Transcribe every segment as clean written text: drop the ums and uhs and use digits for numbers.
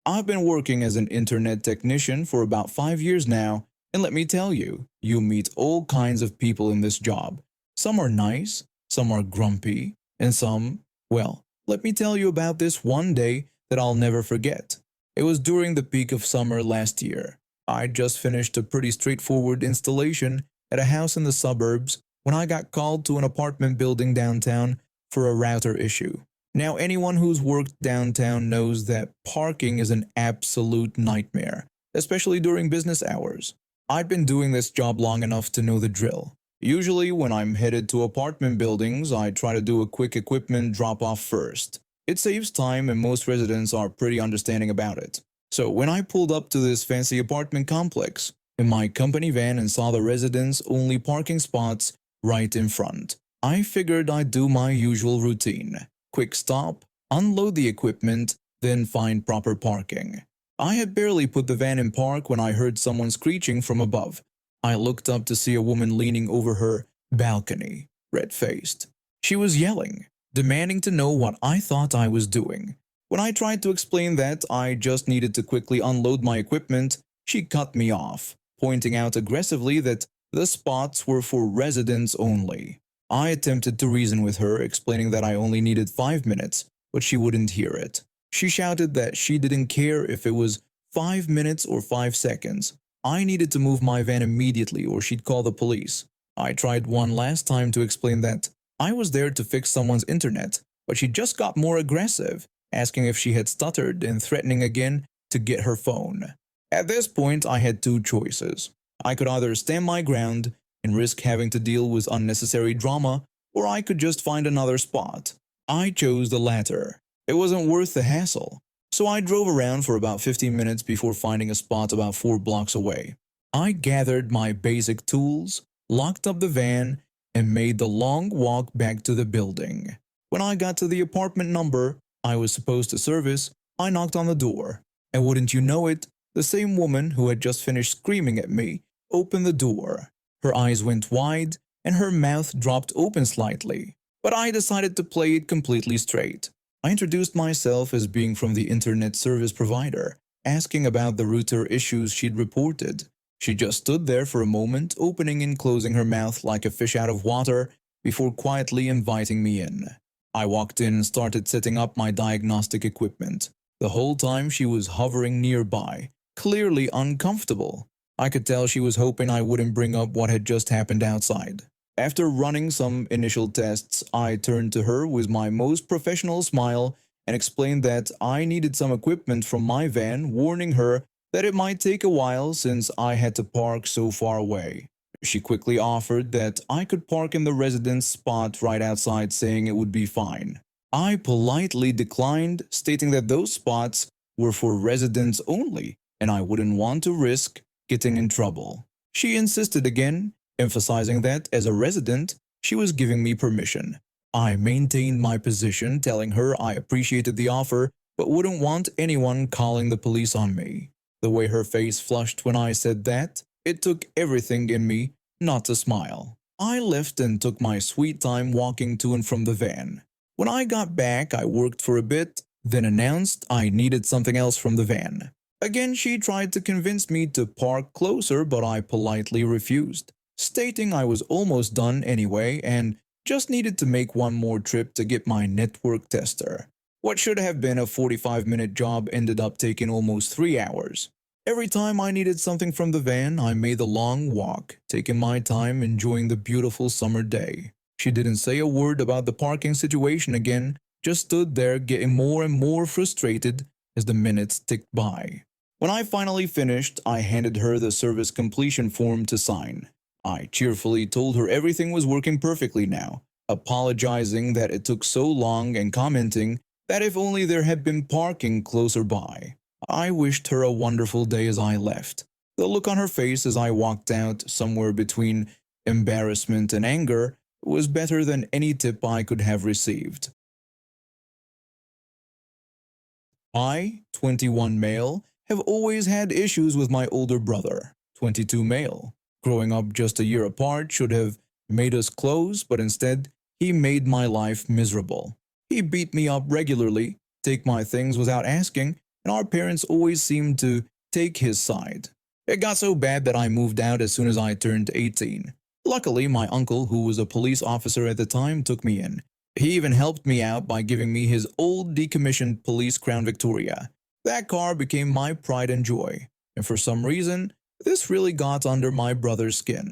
I've been working as an internet technician for about 5 years now, and let me tell you, you meet all kinds of people in this job. Some are nice, some are grumpy, and some, well, let me tell you about this one day that I'll never forget. It was during the peak of summer last year. I'd just finished a pretty straightforward installation at a house in the suburbs when I got called to an apartment building downtown for a router issue. Now, anyone who's worked downtown knows that parking is an absolute nightmare, especially during business hours. I've been doing this job long enough to know the drill. Usually, when I'm headed to apartment buildings, I try to do a quick equipment drop off first. It saves time, and most residents are pretty understanding about it. So, when I pulled up to this fancy apartment complex in my company van and saw the residents' only parking spots right in front, I figured I'd do my usual routine. Quick stop, unload the equipment, then find proper parking. I had barely put the van in park when I heard someone screeching from above. I looked up to see a woman leaning over her balcony, red-faced. She was yelling, demanding to know what I thought I was doing. When I tried to explain that I just needed to quickly unload my equipment, she cut me off, pointing out aggressively that the spots were for residents only. I attempted to reason with her, explaining that I only needed 5 minutes, but she wouldn't hear it. She shouted that she didn't care if it was 5 minutes or 5 seconds. I needed to move my van immediately or she'd call the police. I tried one last time to explain that I was there to fix someone's internet, but she just got more aggressive, asking if she had stuttered and threatening again to get her phone. At this point, I had two choices. I could either stand my ground and risk having to deal with unnecessary drama, or I could just find another spot. I chose the latter. It wasn't worth the hassle, so I drove around for about 15 minutes before finding a spot about 4 blocks away. I gathered my basic tools, locked up the van, and made the long walk back to the building. When I got to the apartment number I was supposed to service, I knocked on the door, and wouldn't you know it, the same woman who had just finished screaming at me opened the door. Her eyes went wide, and her mouth dropped open slightly, but I decided to play it completely straight. I introduced myself as being from the internet service provider, asking about the router issues she'd reported. She just stood there for a moment, opening and closing her mouth like a fish out of water, before quietly inviting me in. I walked in and started setting up my diagnostic equipment. The whole time she was hovering nearby, clearly uncomfortable. I could tell she was hoping I wouldn't bring up what had just happened outside. After running some initial tests, I turned to her with my most professional smile and explained that I needed some equipment from my van, warning her that it might take a while since I had to park so far away. She quickly offered that I could park in the residence spot right outside, saying it would be fine. I politely declined, stating that those spots were for residents only and I wouldn't want to risk getting in trouble. She insisted again, emphasizing that, as a resident, she was giving me permission. I maintained my position, telling her I appreciated the offer but wouldn't want anyone calling the police on me. The way her face flushed when I said that, it took everything in me not to smile. I left and took my sweet time walking to and from the van. When I got back, I worked for a bit, then announced I needed something else from the van. Again, she tried to convince me to park closer, but I politely refused, stating I was almost done anyway and just needed to make one more trip to get my network tester. What should have been a 45-minute job ended up taking almost 3 hours. Every time I needed something from the van, I made the long walk, taking my time enjoying the beautiful summer day. She didn't say a word about the parking situation again, just stood there getting more and more frustrated as the minutes ticked by. When I finally finished, I handed her the service completion form to sign. I cheerfully told her everything was working perfectly now, apologizing that it took so long and commenting that if only there had been parking closer by. I wished her a wonderful day as I left. The look on her face as I walked out, somewhere between embarrassment and anger, was better than any tip I could have received. I, 21 male, have always had issues with my older brother, 22 male. Growing up just a year apart should have made us close, but instead, he made my life miserable. He beat me up regularly, take my things without asking, and our parents always seemed to take his side. It got so bad that I moved out as soon as I turned 18. Luckily, my uncle, who was a police officer at the time, took me in. He even helped me out by giving me his old decommissioned police Crown Victoria. That car became my pride and joy, and for some reason, this really got under my brother's skin.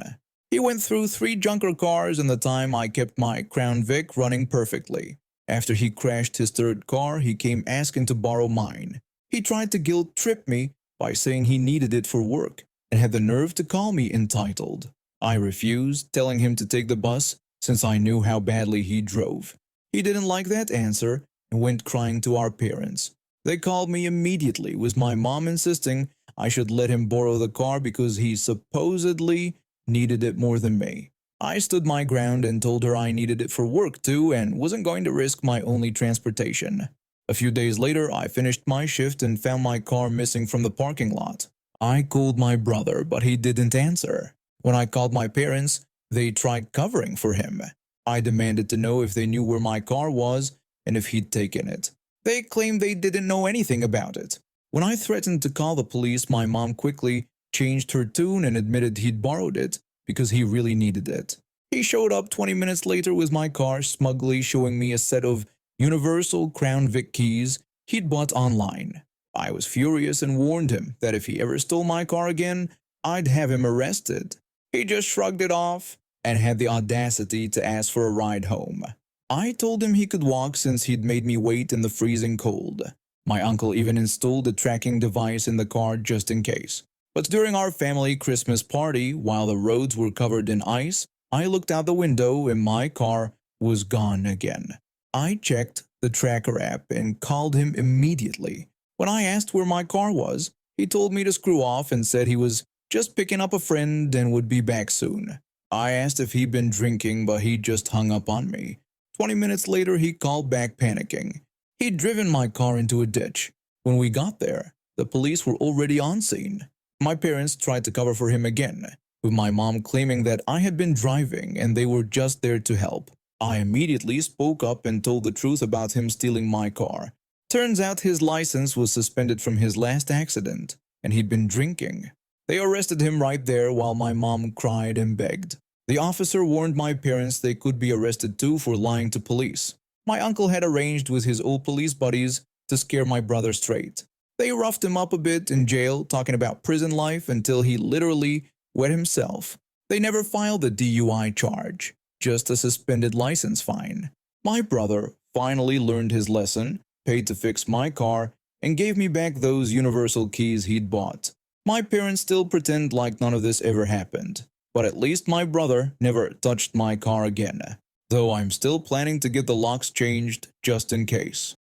He went through 3 junker cars in the time I kept my Crown Vic running perfectly. After he crashed his 3rd car, he came asking to borrow mine. He tried to guilt-trip me by saying he needed it for work and had the nerve to call me entitled. I refused, telling him to take the bus since I knew how badly he drove. He didn't like that answer and went crying to our parents. They called me immediately, with my mom insisting I should let him borrow the car because he supposedly needed it more than me. I stood my ground and told her I needed it for work too and wasn't going to risk my only transportation. A few days later, I finished my shift and found my car missing from the parking lot. I called my brother, but he didn't answer. When I called my parents, they tried covering for him. I demanded to know if they knew where my car was and if he'd taken it. They claimed they didn't know anything about it. When I threatened to call the police, my mom quickly changed her tune and admitted he'd borrowed it because he really needed it. He showed up 20 minutes later with my car, smugly showing me a set of Universal Crown Vic keys he'd bought online. I was furious and warned him that if he ever stole my car again, I'd have him arrested. He just shrugged it off and had the audacity to ask for a ride home. I told him he could walk since he'd made me wait in the freezing cold. My uncle even installed a tracking device in the car just in case. But during our family Christmas party, while the roads were covered in ice, I looked out the window and my car was gone again. I checked the tracker app and called him immediately. When I asked where my car was, he told me to screw off and said he was just picking up a friend and would be back soon. I asked if he'd been drinking, but he just hung up on me. 20 minutes later, he called back panicking. He'd driven my car into a ditch. When we got there, the police were already on scene. My parents tried to cover for him again, with my mom claiming that I had been driving and they were just there to help. I immediately spoke up and told the truth about him stealing my car. Turns out his license was suspended from his last accident, and he'd been drinking. They arrested him right there while my mom cried and begged. The officer warned my parents they could be arrested too for lying to police. My uncle had arranged with his old police buddies to scare my brother straight. They roughed him up a bit in jail, talking about prison life until he literally wet himself. They never filed a DUI charge, just a suspended license fine. My brother finally learned his lesson, paid to fix my car, and gave me back those universal keys he'd bought. My parents still pretend like none of this ever happened, but at least my brother never touched my car again, though I'm still planning to get the locks changed just in case.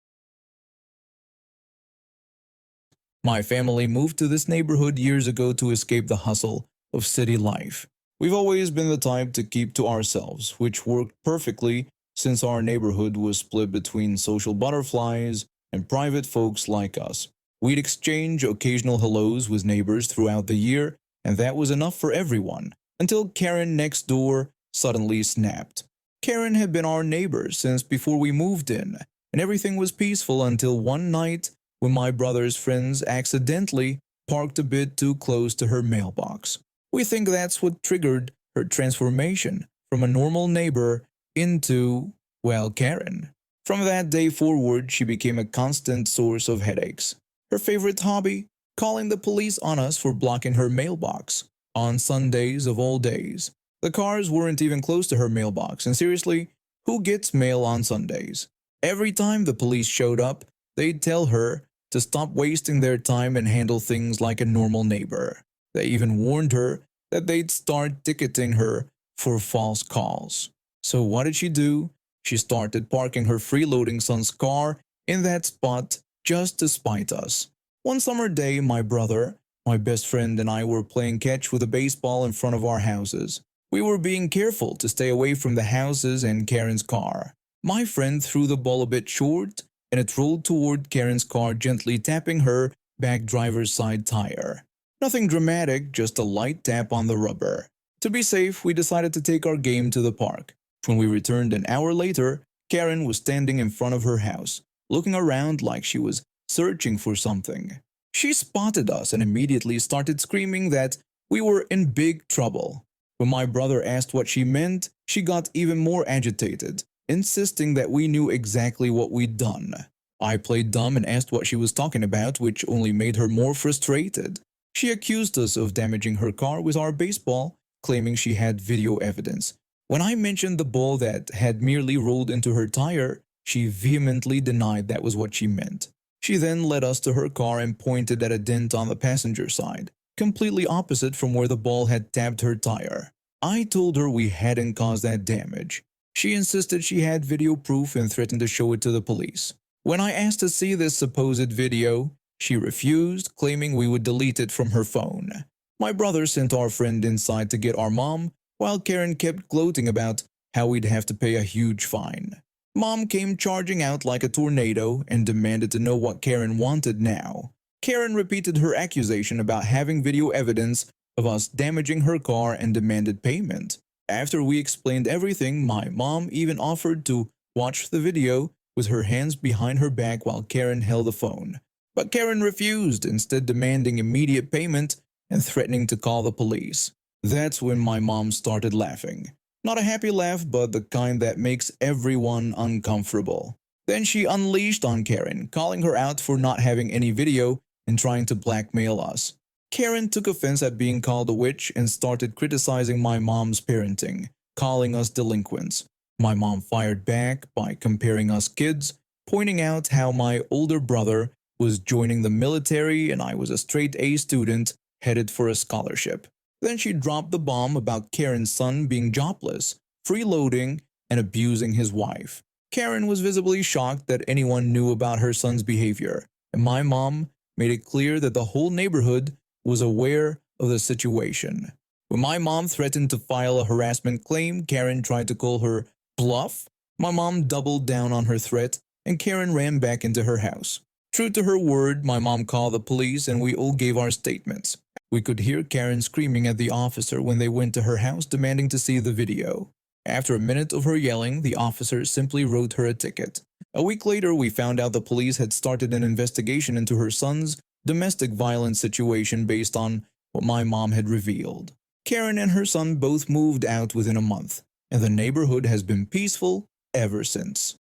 My family moved to this neighborhood years ago to escape the hustle of city life. We've always been the type to keep to ourselves, which worked perfectly since our neighborhood was split between social butterflies and private folks like us. We'd exchange occasional hellos with neighbors throughout the year, and that was enough for everyone, until Karen next door suddenly snapped. Karen had been our neighbor since before we moved in, and everything was peaceful until one night when my brother's friends accidentally parked a bit too close to her mailbox. We think that's what triggered her transformation from a normal neighbor into, well, Karen. From that day forward, she became a constant source of headaches. Her favorite hobby? Calling the police on us for blocking her mailbox. On Sundays of all days. The cars weren't even close to her mailbox, and seriously, who gets mail on Sundays? Every time the police showed up, they'd tell her to stop wasting their time and handle things like a normal neighbor. They even warned her that they'd start ticketing her for false calls. So what did she do? She started parking her freeloading son's car in that spot just to spite us. One summer day, my brother, my best friend, and I were playing catch with a baseball in front of our houses. We were being careful to stay away from the houses and Karen's car. My friend threw the ball a bit short, and it rolled toward Karen's car, gently tapping her back driver's side tire. Nothing dramatic, just a light tap on the rubber. To be safe, we decided to take our game to the park. When we returned an hour later, Karen was standing in front of her house, looking around like she was searching for something. She spotted us and immediately started screaming that we were in big trouble. When my brother asked what she meant, she got even more agitated, insisting that we knew exactly what we'd done. I played dumb and asked what she was talking about, which only made her more frustrated. She accused us of damaging her car with our baseball, claiming she had video evidence. When I mentioned the ball that had merely rolled into her tire, she vehemently denied that was what she meant. She then led us to her car and pointed at a dent on the passenger side, completely opposite from where the ball had tapped her tire. I told her we hadn't caused that damage. She insisted she had video proof and threatened to show it to the police. When I asked to see this supposed video, she refused, claiming we would delete it from her phone. My brother sent our friend inside to get our mom, while Karen kept gloating about how we'd have to pay a huge fine. Mom came charging out like a tornado and demanded to know what Karen wanted now. Karen repeated her accusation about having video evidence of us damaging her car and demanded payment. After we explained everything, my mom even offered to watch the video with her hands behind her back while Karen held the phone. But Karen refused, instead demanding immediate payment and threatening to call the police. That's when my mom started laughing. Not a happy laugh, but the kind that makes everyone uncomfortable. Then she unleashed on Karen, calling her out for not having any video and trying to blackmail us. Karen took offense at being called a witch and started criticizing my mom's parenting, calling us delinquents. My mom fired back by comparing us kids, pointing out how my older brother was joining the military and I was a straight A student headed for a scholarship. Then she dropped the bomb about Karen's son being jobless, freeloading, and abusing his wife. Karen was visibly shocked that anyone knew about her son's behavior, and my mom made it clear that the whole neighborhood was aware of the situation. When my mom threatened to file a harassment claim, Karen tried to call her bluff. My mom doubled down on her threat, and Karen ran back into her house. True to her word, my mom called the police and we all gave our statements. We could hear Karen screaming at the officer when they went to her house demanding to see the video. After a minute of her yelling, the officer simply wrote her a ticket. A week later, we found out the police had started an investigation into her son's domestic violence situation based on what my mom had revealed. Karen and her son both moved out within a month, and the neighborhood has been peaceful ever since.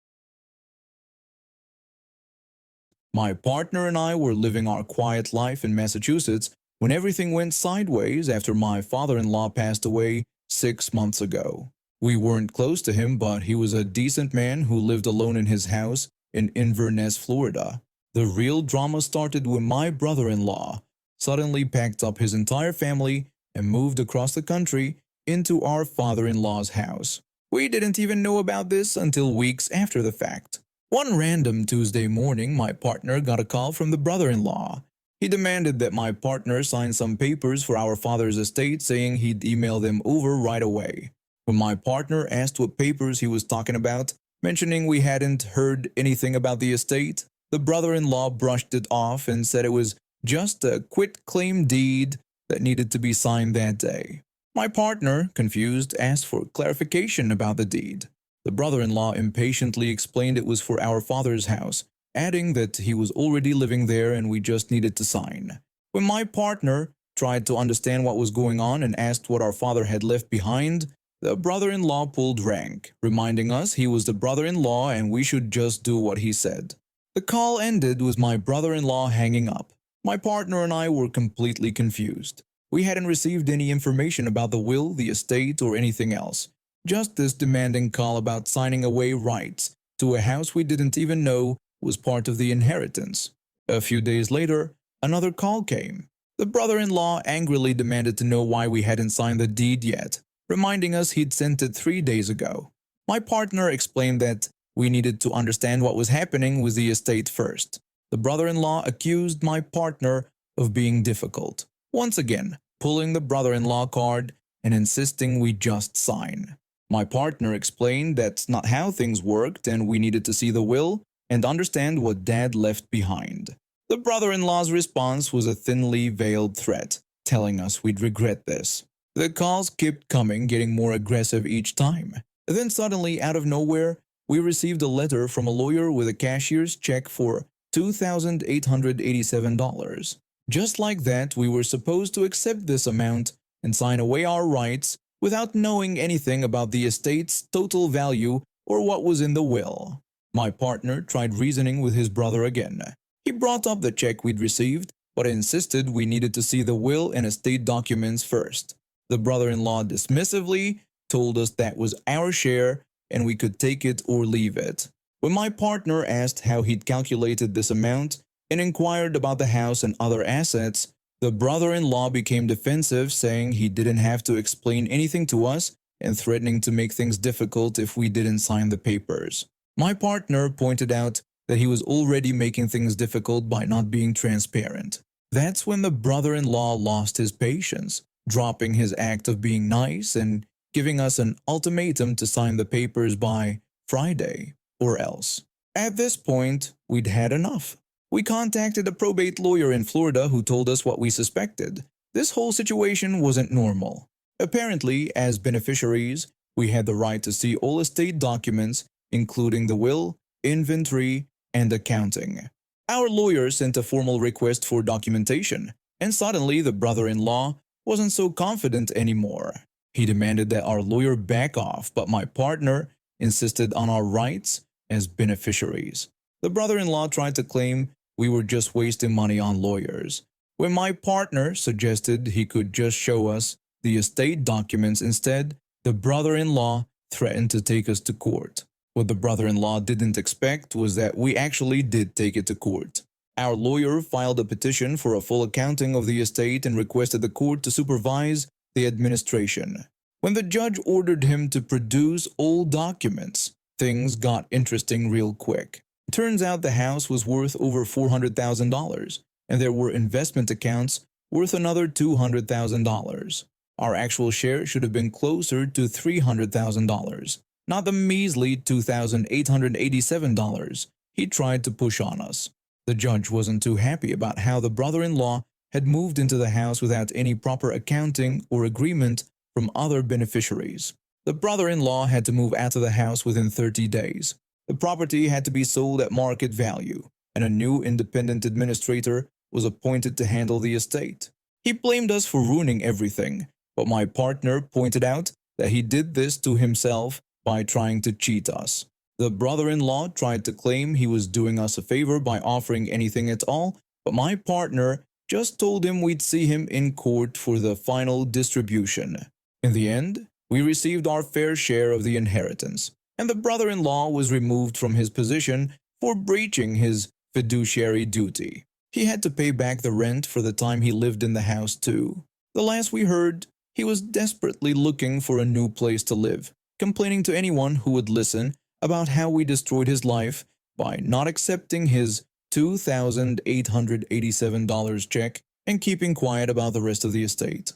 My partner and I were living our quiet life in Massachusetts when everything went sideways after my father-in-law passed away 6 months ago. We weren't close to him, but he was a decent man who lived alone in his house in Inverness, Florida. The real drama started when my brother-in-law suddenly packed up his entire family and moved across the country into our father-in-law's house. We didn't even know about this until weeks after the fact. One random Tuesday morning, my partner got a call from the brother-in-law. He demanded that my partner sign some papers for our father's estate, saying he'd email them over right away. When my partner asked what papers he was talking about, mentioning we hadn't heard anything about the estate, the brother-in-law brushed it off and said it was just a quit-claim deed that needed to be signed that day. My partner, confused, asked for clarification about the deed. The brother-in-law impatiently explained it was for our father's house, adding that he was already living there and we just needed to sign. When my partner tried to understand what was going on and asked what our father had left behind, the brother-in-law pulled rank, reminding us he was the brother-in-law and we should just do what he said. The call ended with my brother-in-law hanging up. My partner and I were completely confused. We hadn't received any information about the will, the estate, or anything else. Just this demanding call about signing away rights to a house we didn't even know was part of the inheritance. A few days later, another call came. The brother-in-law angrily demanded to know why we hadn't signed the deed yet, reminding us he'd sent it 3 days ago. My partner explained that we needed to understand what was happening with the estate first. The brother-in-law accused my partner of being difficult, once again pulling the brother-in-law card and insisting we just sign. My partner explained that's not how things worked and we needed to see the will and understand what Dad left behind. The brother-in-law's response was a thinly veiled threat, telling us we'd regret this. The calls kept coming, getting more aggressive each time. Then suddenly, out of nowhere, we received a letter from a lawyer with a cashier's check for $2,887. Just like that, we were supposed to accept this amount and sign away our rights without knowing anything about the estate's total value or what was in the will. My partner tried reasoning with his brother again. He brought up the check we'd received, but insisted we needed to see the will and estate documents first. The brother-in-law dismissively told us that was our share and we could take it or leave it. When my partner asked how he'd calculated this amount and inquired about the house and other assets, the brother-in-law became defensive, saying he didn't have to explain anything to us and threatening to make things difficult if we didn't sign the papers. My partner pointed out that he was already making things difficult by not being transparent. That's when the brother-in-law lost his patience, dropping his act of being nice and giving us an ultimatum to sign the papers by Friday or else. At this point, we'd had enough. We contacted a probate lawyer in Florida who told us what we suspected. This whole situation wasn't normal. Apparently, as beneficiaries, we had the right to see all estate documents, including the will, inventory, and accounting. Our lawyer sent a formal request for documentation, and suddenly the brother-in-law wasn't so confident anymore. He demanded that our lawyer back off, but my partner insisted on our rights as beneficiaries. The brother-in-law tried to claim we were just wasting money on lawyers, when my partner suggested he could just show us the estate documents instead. The brother-in-law threatened to take us to court. What the brother-in-law didn't expect was that we actually did take it to court. Our lawyer filed a petition for a full accounting of the estate and requested the court to supervise the administration. When the judge ordered him to produce all documents, things got interesting real quick. It turns out the house was worth over $400,000, and there were investment accounts worth another $200,000. Our actual share should have been closer to $300,000, not the measly $2,887 he tried to push on us. The judge wasn't too happy about how the brother-in-law had moved into the house without any proper accounting or agreement from other beneficiaries. The brother-in-law had to move out of the house within 30 days. The property had to be sold at market value, and a new independent administrator was appointed to handle the estate. He blamed us for ruining everything, but my partner pointed out that he did this to himself by trying to cheat us. The brother-in-law tried to claim he was doing us a favor by offering anything at all, but my partner just told him we'd see him in court for the final distribution. In the end, we received our fair share of the inheritance, and the brother-in-law was removed from his position for breaching his fiduciary duty. He had to pay back the rent for the time he lived in the house too. The last we heard, he was desperately looking for a new place to live, complaining to anyone who would listen about how we destroyed his life by not accepting his $2,887 check and keeping quiet about the rest of the estate.